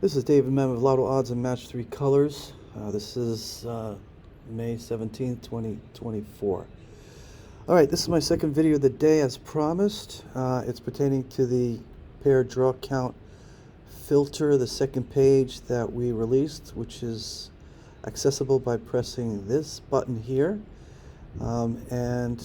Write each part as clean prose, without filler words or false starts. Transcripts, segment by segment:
This is David Mann with Lotto Odds and Match 3 Colors. This is May 17th, 2024. Alright, this is my second video of the day as promised. It's pertaining to the PairDrawCount filter, the second page that we released, which is accessible by pressing this button here. And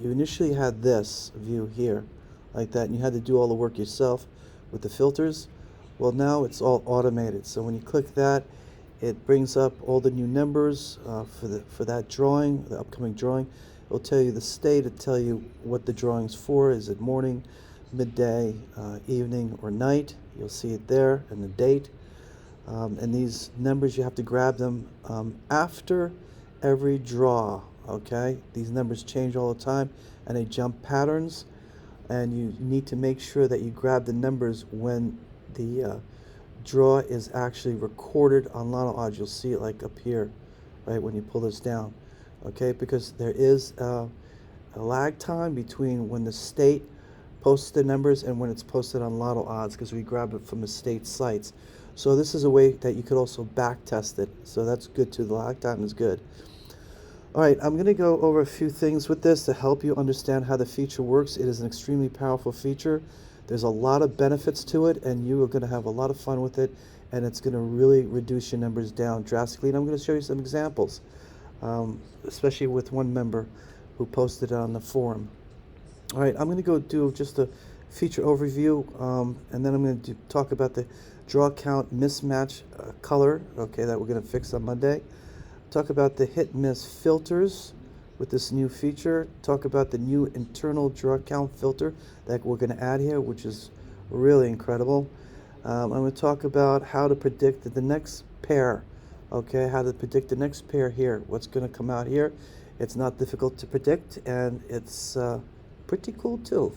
you initially had this view here, like that, and you had to do all the work yourself with the filters. Well, now it's all automated. So when you click that, it brings up all the new numbers for that drawing, the upcoming drawing. It'll tell you the state, it'll tell you what the drawing's for. Is it morning, midday, evening, or night? You'll see it there, and the date. And these numbers, you have to grab them after every draw, okay? These numbers change all the time, and they jump patterns, and you need to make sure that you grab the numbers when the draw is actually recorded on Lotto Odds. You'll see it like up here, right, when you pull this down, okay? Because there is a lag time between when the state posts the numbers and when it's posted on Lotto Odds, because we grab it from the state sites. So this is a way that you could also back test it, so that's good too. The lag time is good. Alright, I'm going to go over a few things with this to help you understand how the feature works. It is an extremely powerful feature. There's a lot of benefits to it, and you are going to have a lot of fun with it, and it's going to really reduce your numbers down drastically. And I'm going to show you some examples, especially with one member who posted it on the forum. All right, I'm going to go do just a feature overview, and then I'm going to talk about the DrawCount mismatch color, okay, that we're going to fix on Monday. Talk about the hit-miss filters with this new feature. Talk about the new internal DrawCount filter that we're going to add here, which is really incredible. I'm going to talk about how to predict the next pair, okay, how to predict the next pair here, what's going to come out here. It's not difficult to predict, and it's pretty cool too.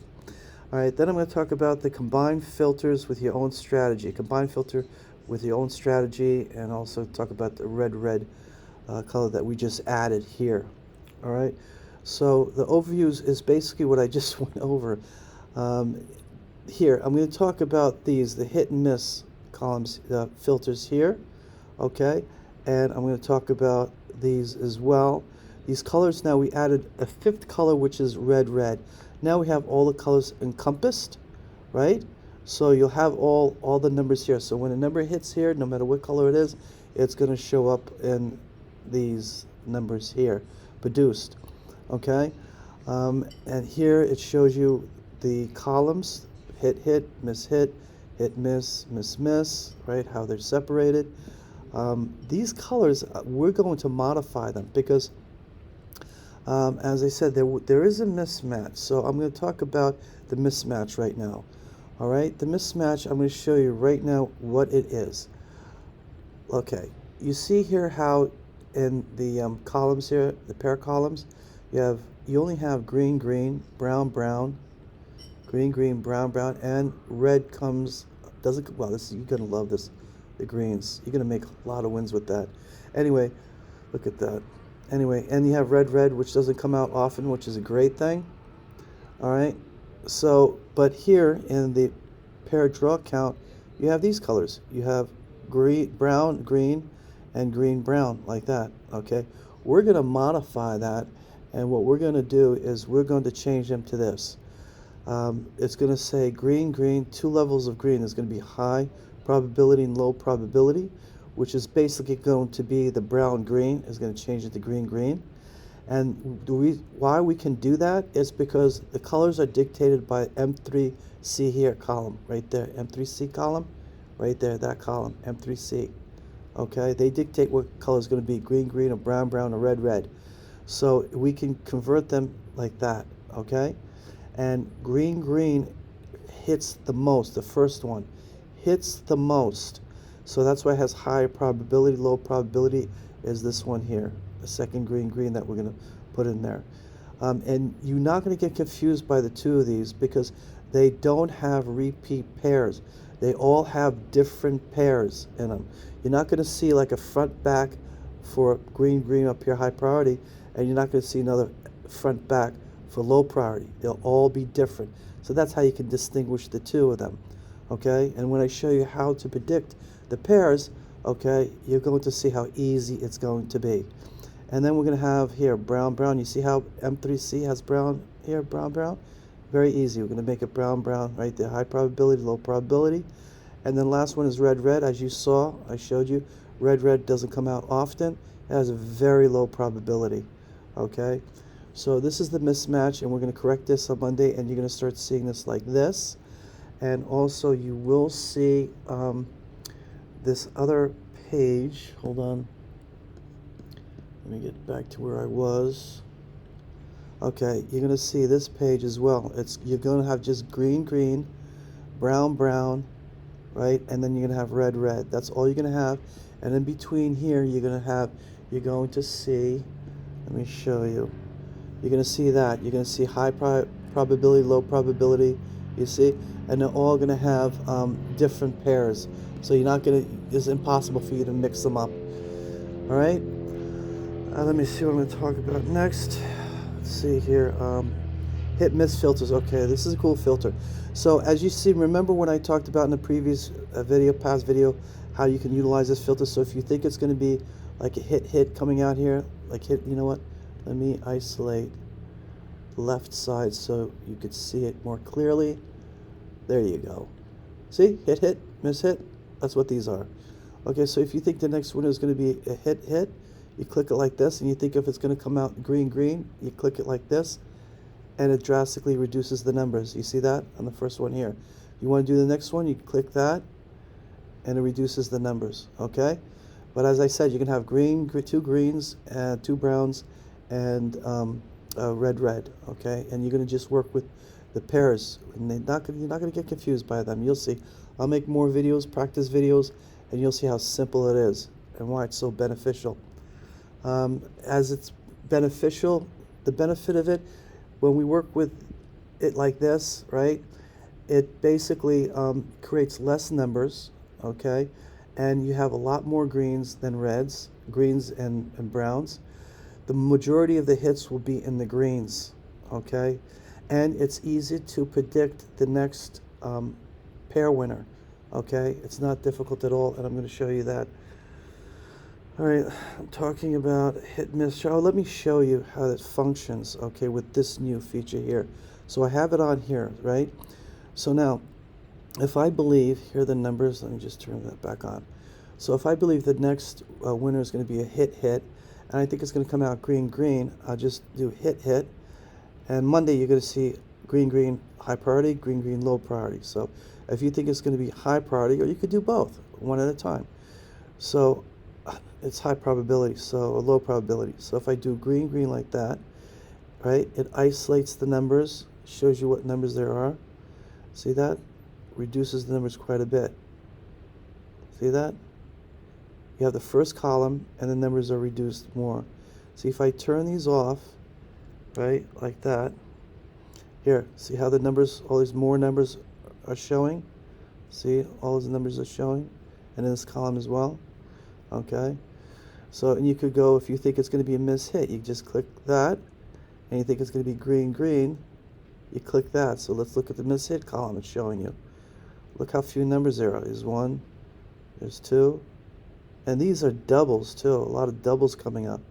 All right, then I'm going to talk about the combined filters with your own strategy, combined filter with your own strategy, and also talk about the red color that we just added here. All right, so the overviews is basically what I just went over. Here, I'm going to talk about these, the hit and miss columns, filters here, okay, and I'm going to talk about these as well. These colors, now we added a fifth color, which is red. Now we have all the colors encompassed, right? So you'll have all the numbers here. So when a number hits here, no matter what color it is, it's going to show up in these numbers here produced, okay? And here it shows you the columns: hit, miss, miss, right? How they're separated. These colors, we're going to modify them because, as I said, there is a mismatch. So I'm going to talk about the mismatch right now. All right, the mismatch, I'm going to show you right now what it is. Okay, you see here how in the columns here, the pair columns, you only have green, brown, green, brown, and red comes, well, this, you're going to love this, the greens. You're going to make a lot of wins with that. Anyway, look at that. Anyway, and you have red, which doesn't come out often, which is a great thing. All right, so, but here in the PairDrawCount, you have these colors. You have brown, green, and green, brown, like that, okay? We're going to modify that, and what we're going to do is we're going to change them to this. It's going to say green, two levels of green. There's going to be high probability and low probability, which is basically going to be the brown-green is going to change it to green. And why we can do that is because the colors are dictated by M3C here column, right there, M3C column, right there, that column, M3C. Okay, they dictate what color is going to be, green, or brown, or red. So we can convert them like that, okay? And green hits the most, the first one hits the most. So that's why it has high probability. Low probability is this one here, the second green that we're going to put in there. And you're not going to get confused by the two of these because they don't have repeat pairs. They all have different pairs in them. You're not going to see like a front back for green up here, high priority, and you're not going to see another front back for low priority. They'll all be different. So that's how you can distinguish the two of them. okay? And when I show you how to predict the pairs, okay, you're going to see how easy it's going to be. And then we're going to have here brown, brown. You see how M3C has brown here, brown, brown? Very easy. We're going to make it brown, brown right there. High probability, low probability. And then last one is red, red. As you saw, I showed you, red, red doesn't come out often. It has a very low probability, okay? So this is the mismatch, and we're going to correct this on Monday, and you're going to start seeing this like this. And also you will see this other page. Hold on. Let me get back to where I was. Okay, you're going to see this page as well. You're going to have just green, green, brown, brown, right? And then you're going to have red, red. That's all you're going to have. And in between here, you're going to see, let me show you. You're going to see that. You're going to see high probability, low probability, you see? And they're all going to have different pairs. So you're not going to, it's impossible for you to mix them up. All right? Let me see what I'm going to talk about next. Let's see here. Hit miss filters. Okay, this is a cool filter. So as you see, remember when I talked about in the previous past video, how you can utilize this filter. So if you think it's going to be like a hit coming out here, like hit, you know what? Let me isolate the left side so you could see it more clearly. There you go. See? Hit, miss hit. That's what these are. Okay, so if you think the next one is going to be a hit, you click it like this, and you think if it's going to come out green, green, you click it like this, and it drastically reduces the numbers. You see that on the first one here. You want to do the next one, you click that, and it reduces the numbers, okay? But as I said, you can have green, two greens, and two browns, and red, red, okay? And you're going to just work with the pairs, and you're not going to get confused by them. You'll see. I'll make more videos, practice videos, and you'll see how simple it is and why it's so beneficial. As it's beneficial, the benefit of it, when we work with it like this, right, it basically creates less numbers, okay, and you have a lot more greens than reds, greens and browns. The majority of the hits will be in the greens, okay, and it's easy to predict the next pair winner, okay. It's not difficult at all, and I'm going to show you that. All right, I'm talking about hit miss. Oh, let me show you how it functions, okay, with this new feature here. So I have it on here, right? So now, if I believe, here are the numbers, let me just turn that back on. So if I believe the next winner is going to be a hit, and I think it's going to come out green, green, I'll just do hit, and Monday you're going to see green, green, high priority, green, green, low priority. So if you think it's going to be high priority, or you could do both, one at a time. So it's high probability, so or low probability. So if I do green, green like that, right, it isolates the numbers, shows you what numbers there are. See that? Reduces the numbers quite a bit. See that? You have the first column, and the numbers are reduced more. See, if I turn these off, right, like that, here, see how the numbers, all these more numbers are showing? See, all those numbers are showing, and in this column as well. Okay, so and you could go, if you think it's going to be a miss hit, you just click that, and you think it's going to be green, green, you click that. So let's look at the miss hit column it's showing you. Look how few numbers there are. There's one, there's two, and these are doubles too, a lot of doubles coming up.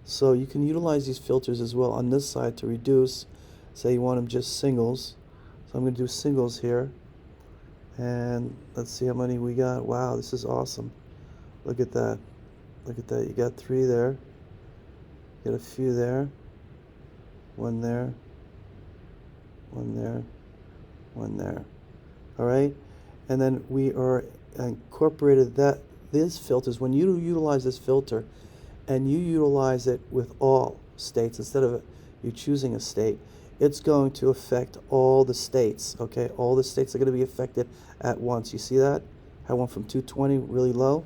So you can utilize these filters as well on this side to reduce. Say you want them just singles, so I'm going to do singles here, and let's see how many we got. Wow, this is awesome. Look at that. Look at that. You got 3 there. You got a few there. 1 there. 1 there. 1 there. All right? And then we are incorporated these filters. When you utilize this filter and you utilize it with all states instead of you choosing a state, it's going to affect all the states. Okay? All the states are going to be affected at once. You see that? I went from 220 really low.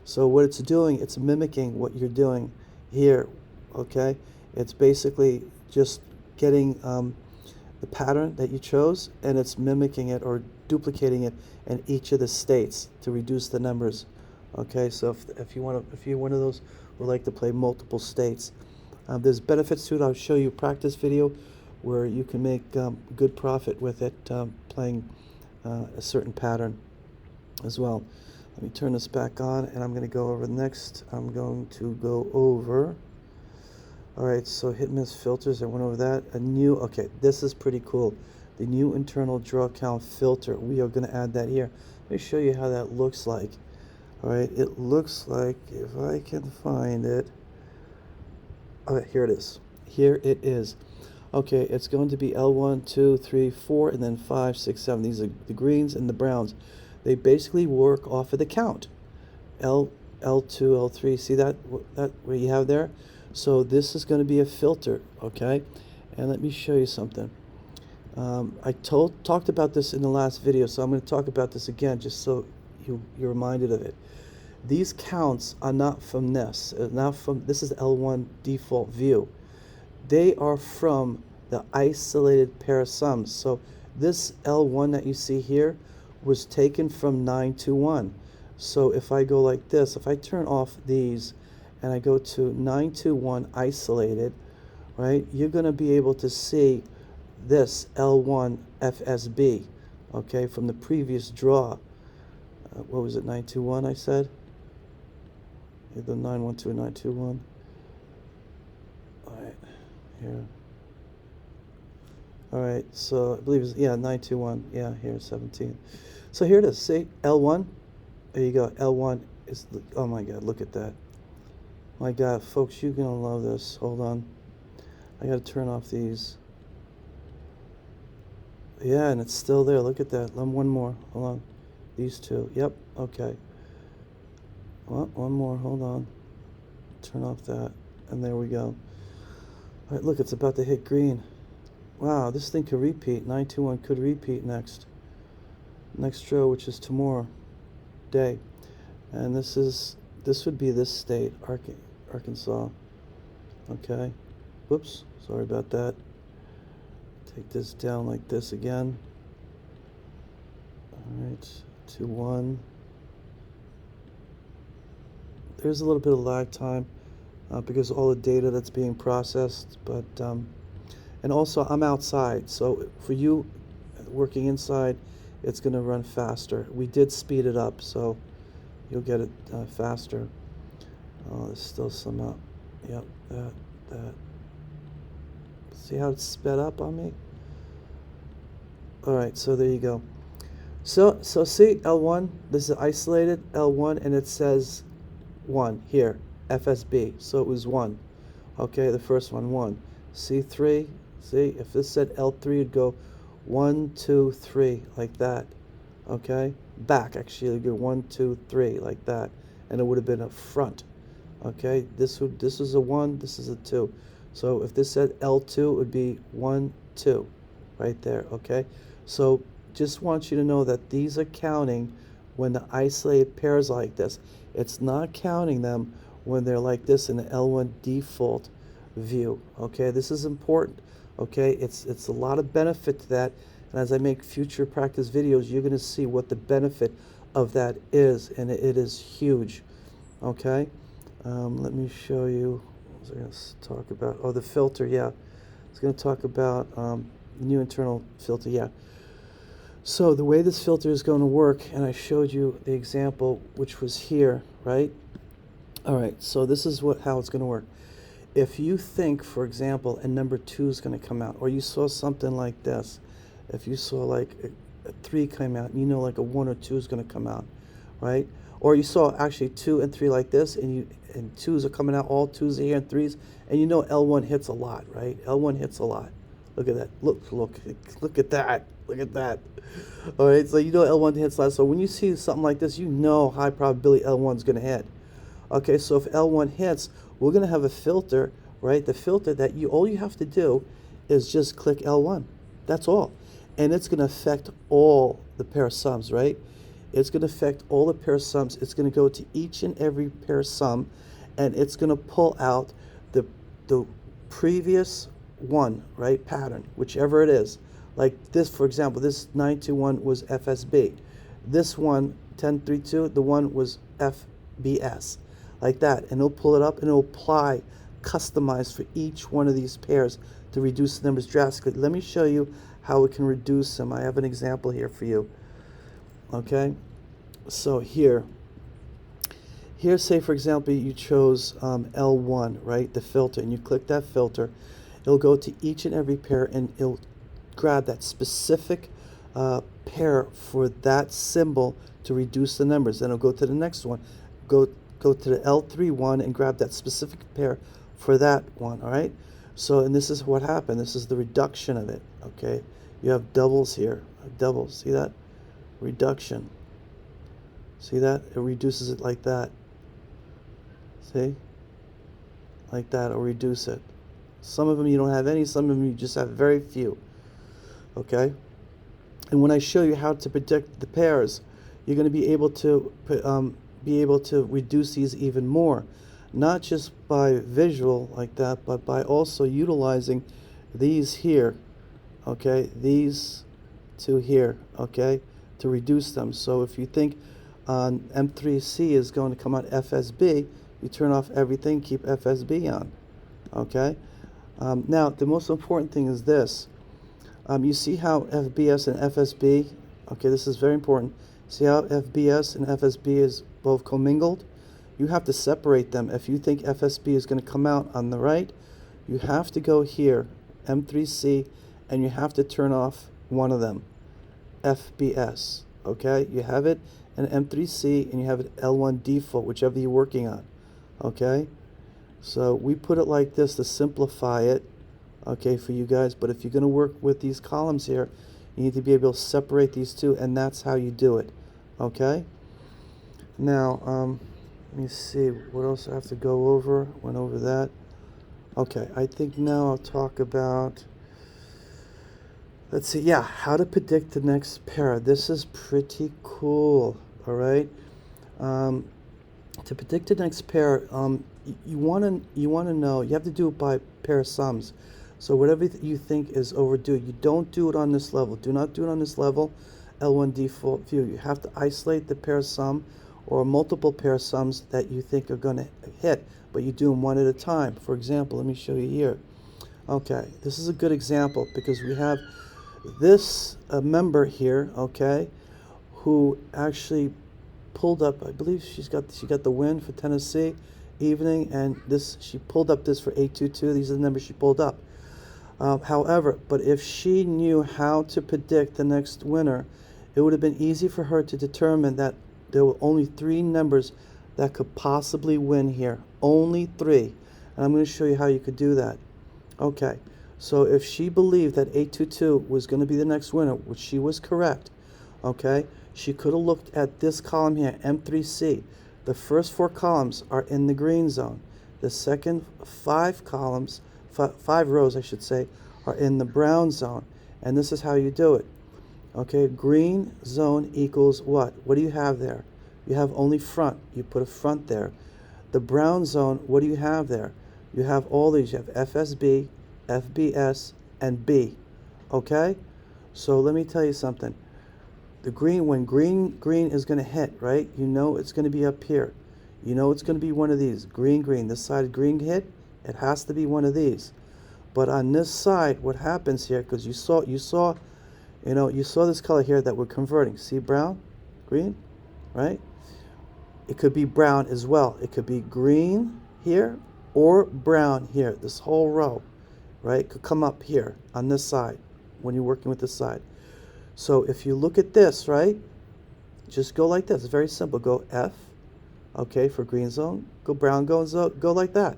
So what it's doing, it's mimicking what you're doing here, okay? It's basically just getting the pattern that you chose, and it's mimicking it or duplicating it in each of the states to reduce the numbers, okay? So if you're one of those who like to play multiple states, there's benefits to it. I'll show you a practice video where you can make good profit with it, playing a certain pattern as well. Let me turn this back on, and I'm going to go over next. I'm going to go over. All right, so hit and miss filters. I went over that. Okay, this is pretty cool. The new internal DrawCount filter. We are going to add that here. Let me show you how that looks like. All right, it looks like, if I can find it. Okay, here it is. Here it is. Okay, it's going to be L1, 2, 3, 4, and then 5, 6, 7. These are the greens and the browns. They basically work off of the count. L2, L3. See that what you have there? So this is going to be a filter, okay? And let me show you something. I talked about this in the last video, so I'm going to talk about this again just so you're reminded of it. These counts are not from this. This is L1 default view. They are from the isolated pair of sums. So this L1 that you see here was taken from 921. So if I go like this, if I turn off these and I go to 921 isolated, right, you're going to be able to see this L1 FSB, okay, from the previous draw. What was it, 921 I said? The 912, 921. All right, here. All right, so I believe it's, yeah, 921. Yeah, here, 17. So here it is. See, L1. There you go. L1 is, oh my God, look at that. My God, folks, you're going to love this. Hold on. I got to turn off these. Yeah, and it's still there. Look at that. One more. Hold on. These two. Yep. Okay. Well, one more. Hold on. Turn off that. And there we go. All right, look, it's about to hit green. Wow, this thing could repeat. 921 could repeat next row, which is tomorrow day. And this would be this state, Arkansas. Okay. Whoops. Sorry about that. Take this down like this again. All right. 2, 1. There's a little bit of lag time because of all the data that's being processed, but and also I'm outside, so for you working inside, it's going to run faster. We did speed it up, so you'll get it faster. Oh, there's still some up. Yep, that. See how it's sped up on me? All right, so there you go. So see, L1, this is isolated, L1, and it says 1 here, FSB, so it was 1. Okay, the first one, 1. C3, see, if this said L3, it'd go 1, 2, 3, like that. Okay, back, actually, it'd go 1, 2, 3, like that, and it would have been a front. Okay, this is a 1, this is a 2. So if this said L2, it would be 1, 2, right there. Okay, so just want you to know that these are counting when the isolated pairs like this. It's not counting them when they're like this in the L1 default view. Okay, this is important. Okay, it's a lot of benefit to that, and as I make future practice videos, you're going to see what the benefit of that is, and it is huge. Okay, let me show you. What was I going to talk about? Oh, the filter. Yeah, I was going to talk about the new internal filter. Yeah. So the way this filter is going to work, and I showed you the example, which was here, right? All right, so this is how it's going to work. If you think, for example, a number 2 is going to come out, or you saw something like this, if you saw like a 3 come out, and you know like a 1 or 2 is going to come out, right? Or you saw actually 2 and 3 like this, and 2s are coming out, all 2s are here and 3s, and you know L1 hits a lot, right? L1 hits a lot. Look at that. Look at that. Look at that. All right, so you know L1 hits last. So when you see something like this, you know high probability L1 is going to hit. Okay, so if L1 hits, we're going to have a filter, right? The filter that all you have to do is just click L1. That's all. And it's going to affect all the pair of sums, right? It's going to affect all the pair of sums. It's going to go to each and every pair sum, and it's going to pull out the previous one, right, pattern, whichever it is. Like this, for example, this 921 was FSB. This one, 1032, the one was FBS, like that. And it'll pull it up and it'll apply, customize for each one of these pairs to reduce the numbers drastically. Let me show you how it can reduce them. I have an example here for you. Okay, so here, say for example you chose L1, right, the filter, and you click that filter. It'll go to each and every pair and it'll grab that specific pair for that symbol to reduce the numbers. Then it'll go to the next one, go to the L3 one and grab that specific pair for that one. All right, so, and this is what happened. This is the reduction of it. Okay, you have doubles here, doubles, see that? Reduction. See that? It reduces it like that. See? Like that, it'll reduce it. Some of them you don't have any, some of them you just have very few. Okay? And when I show you how to predict the pairs, you're going to be able to reduce these even more. Not just by visual like that, but by also utilizing these here. Okay? These two here. Okay? To reduce them. So if you think M3C is going to come out FSB, you turn off everything, keep FSB on. Okay? Now, the most important thing is this. You see how FBS and FSB, okay, this is very important. See how FBS and FSB is both commingled? You have to separate them. If you think FSB is going to come out on the right, you have to go here, M3C, and you have to turn off one of them, FBS. Okay, you have it in M3C and you have it L1 default, whichever you're working on. Okay, so we put it like this to simplify it, okay, for you guys. But if you're going to work with these columns here, you need to be able to separate these two, and that's how you do it. Okay, now let me see what else I have to go over. Went over that. Okay, I think now I'll talk about, let's see, yeah, how to predict the next pair. This is pretty cool. All right, to predict the next pair, you want to know, you have to do it by pair sums. So whatever you think is overdue, you don't do it on this level. Do not do it on this level, L1 default view. You have to isolate the pair sum or multiple pair sums that you think are going to hit, but you do them one at a time. For example, let me show you here. Okay, this is a good example because we have this member here, okay, who actually pulled up, I believe she got the win for Tennessee evening, and this, she pulled up this for 822. These are the numbers she pulled up. However, but if she knew how to predict the next winner, it would have been easy for her to determine that there were only 3 numbers that could possibly win here. Only 3. And I'm going to show you how you could do that. Okay, so if she believed that 822 was going to be the next winner, which she was correct, okay, she could have looked at this column here, M3C. The first 4 columns are in the green zone. The second 5 columns, 5 rows I should say, are in the brown zone. And this is how you do it. Okay, green zone equals what? What do you have there? You have only front. You put a front there. The brown zone, what do you have there? You have all these. You have FSB, FBS, and B. Okay? So let me tell you something. The green, when green is going to hit, right? You know it's going to be up here. You know it's going to be one of these. Green. This side green hit, it has to be one of these. But on this side, what happens here, because you saw this color here that we're converting. See brown, green, right? It could be brown as well. It could be green here or brown here. This whole row, right, could come up here on this side when you're working with this side. So if you look at this, right, just go like this. It's very simple. Go F, okay, for green zone. Go brown zone. Go like that,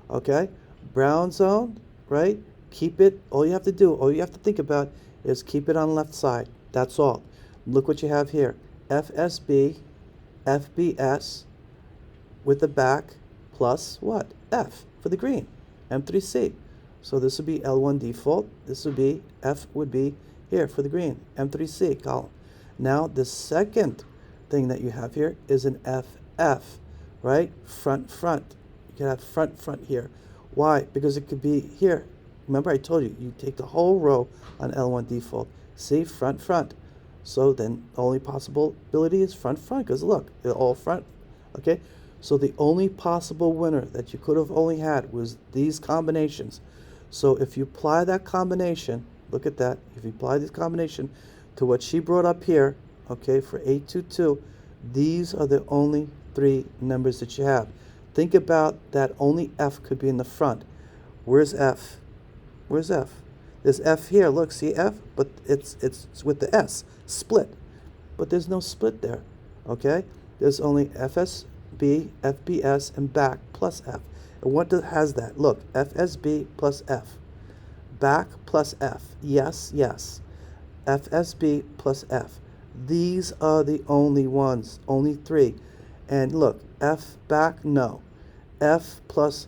okay. Brown zone, right? Keep it. All you have to think about is keep it on the left side. That's all. Look what you have here. FSB, FBS with the back plus what? F for the green. M3C. So this would be L1 default. This would be F would be here for the green. M3C column. Now the second thing that you have here is an FF, right? Front. You can have front here. Why? Because it could be here. Remember I told you, you take the whole row on L1 default. See, front. So then the only possibility is front, because look, they're all front. Okay? So the only possible winner that you could have only had was these combinations. So if you apply that combination, look at that, if you apply this combination to what she brought up here, okay, for 822, these are the only 3 numbers that you have. Think about that only F could be in the front. Where's F? Where's F? There's F here. Look, see F? But it's with the S. Split. But there's no split there. Okay? There's only FSB, FBS, and back plus F. And what has that? Look, FSB plus F. Back plus F. Yes, yes. FSB plus F. These are the only ones. Only 3. And look, F back, no. F plus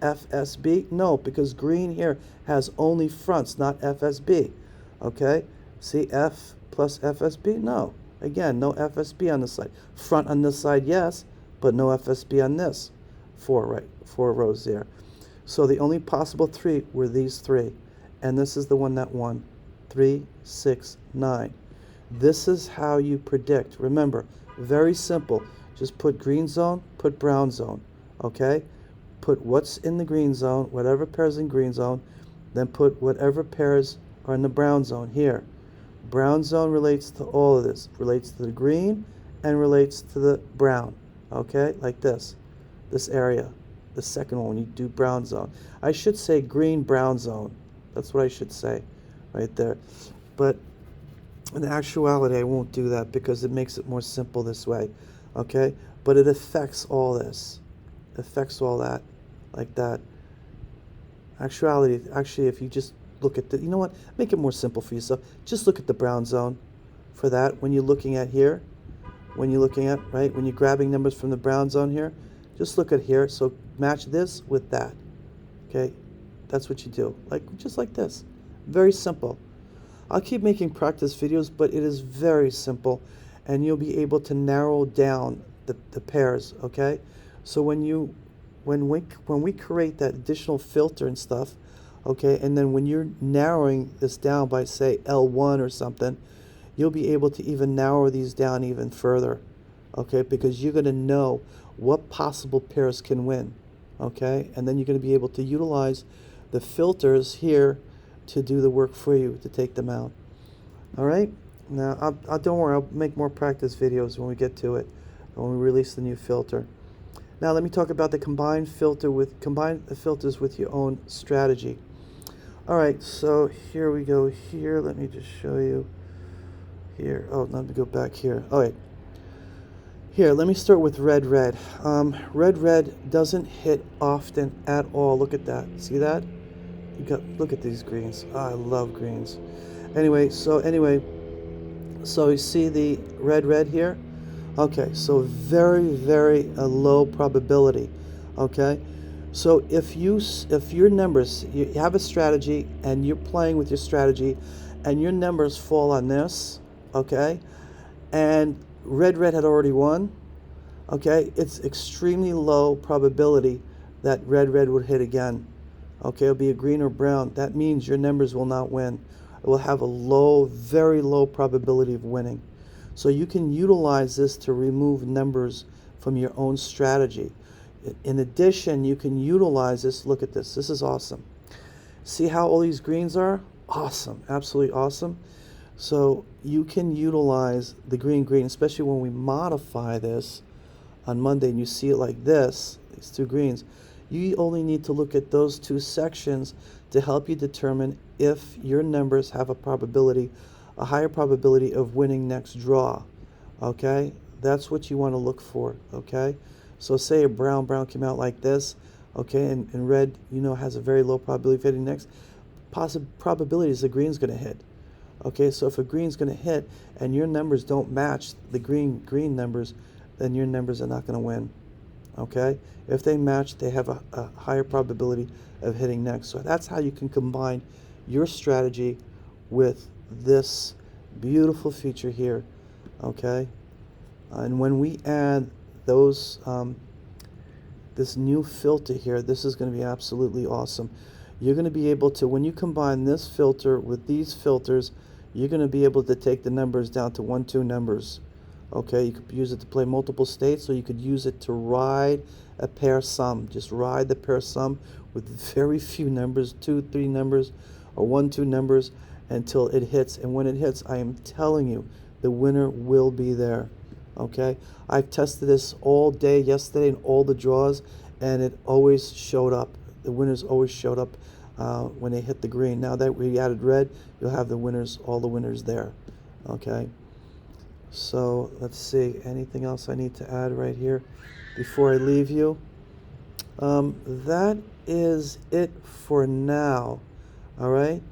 FSB, no, because green here has only fronts, not FSB. Okay? See, F plus FSB, no. Again, no FSB on this side. Front on this side, yes, but no FSB on this. 4 rows there. So the only possible 3 were these 3. And this is the one that won. 3, 6, 9. This is how you predict. Remember, very simple. Just put green zone, put brown zone. Okay? Put what's in the green zone, whatever pairs in green zone, then put whatever pairs are in the brown zone here. Brown zone relates to all of this. Relates to the green and relates to the brown. Okay? Like this. This area. The second one when you do brown zone. I should say green brown zone. That's what I should say right there. But in actuality, I won't do that because it makes it more simple this way. Okay? But it affects all this. It affects all that. Like that. Actually, if you just look at the, you know what? Make it more simple for yourself. Just look at the brown zone for that when you're looking at here. When you're looking at, right? When you're grabbing numbers from the brown zone here. Just look at here. So match this with that. Okay? That's what you do. Just like this. Very simple. I'll keep making practice videos, but it is very simple. And you'll be able to narrow down the pairs, okay? So when we create that additional filter and stuff, okay, and then when you're narrowing this down by, say, L1 or something, you'll be able to even narrow these down even further, okay, because you're going to know what possible pairs can win, okay, and then you're going to be able to utilize the filters here to do the work for you, to take them out. All right? Now, don't worry, I'll make more practice videos when we get to it, when we release the new filter. Now, let me talk about the combine the filters with your own strategy. All right, so here we go here. Let me just show you here. Oh, let me go back here. All right. Here, let me start with Red+Red. Red+Red doesn't hit often at all. Look at that. See that? Look at these greens. Oh, I love greens. Anyway, so you see the Red+Red here? Okay, so very, very low probability. Okay, so if your numbers, you have a strategy and you're playing with your strategy, and your numbers fall on this, okay, and Red+Red had already won, okay, it's extremely low probability that Red+Red would hit again. Okay, it'll be a green or brown. That means your numbers will not win. It will have a low, very low probability of winning. So you can utilize this to remove numbers from your own strategy. In addition, you can utilize this. Look at this. This is awesome. See how all these greens are? Awesome. Absolutely awesome. So you can utilize the green, especially when we modify this on Monday and you see it like this, these 2 greens. You only need to look at those 2 sections to help you determine if your numbers have a higher probability of winning next draw. Okay? That's what you want to look for. Okay? So say a brown came out like this. Okay? And red, has a very low probability of hitting next. Probability is the green's going to hit. Okay? So if a green's going to hit and your numbers don't match the green numbers, then your numbers are not going to win. Okay? If they match, they have a higher probability of hitting next. So that's how you can combine your strategy with this beautiful feature here. Okay? And when we add those, this new filter here, this is going to be absolutely awesome. You're going to be able to, when you combine this filter with these filters, you're going to be able to take the numbers down to 1, 2 numbers. Okay, you could use it to play multiple states, or you could use it to ride a pair sum. Just ride the pair sum with very few numbers, 2, 3 numbers, or 1, 2 numbers until it hits. And when it hits, I am telling you, the winner will be there. Okay, I've tested this all day yesterday in all the draws, and it always showed up. The winners always showed up when they hit the green. Now that we added red, you'll have the winners, all the winners there. Okay, so let's see, anything else I need to add right here before I leave you? That is it for now. All right,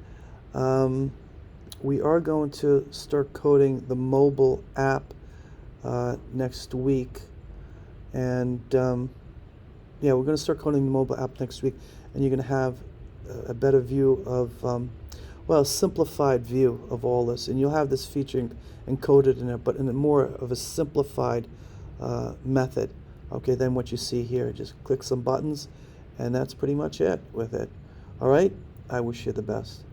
we are going to start coding the mobile app next week, and yeah, we're going to start coding the mobile app next week, and you're going to have a better view of, well, a simplified view of all this, and you'll have this feature encoded in it, but in a more of a simplified method, okay, than what you see here. Just click some buttons, and that's pretty much it with it. All right, I wish you the best.